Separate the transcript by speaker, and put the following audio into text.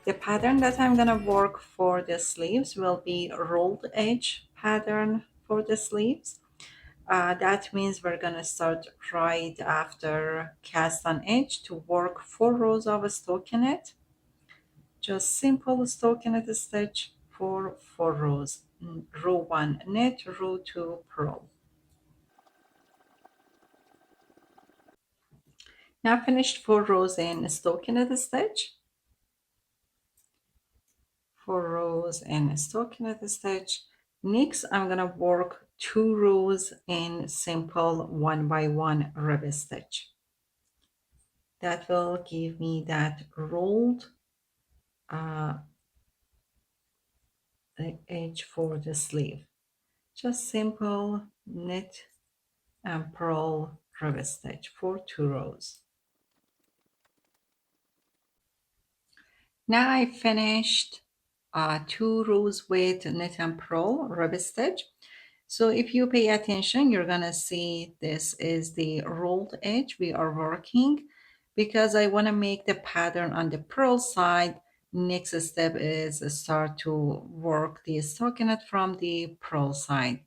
Speaker 1: The pattern that I'm gonna work for the sleeves will be rolled edge pattern for the sleeves. That means we're gonna start right after cast on edge to work 4 rows of stockinette. Just simple stockinette stitch for 4 rows. Row 1 knit, row 2 purl. Now finished 4 rows in stockinette stitch. 4 rows in stockinette stitch. Next, I'm gonna work 2 rows in simple 1 by 1 rib stitch. That will give me that rolled uh, edge for the sleeve. Just simple knit and purl rib stitch for 2 rows. Now I finished 2 rows with knit and purl rib stitch. So if you pay attention, you're gonna see this is the rolled edge we are working because I wanna make the pattern on the purl side. Next step is start to work the stockinette from the purl side.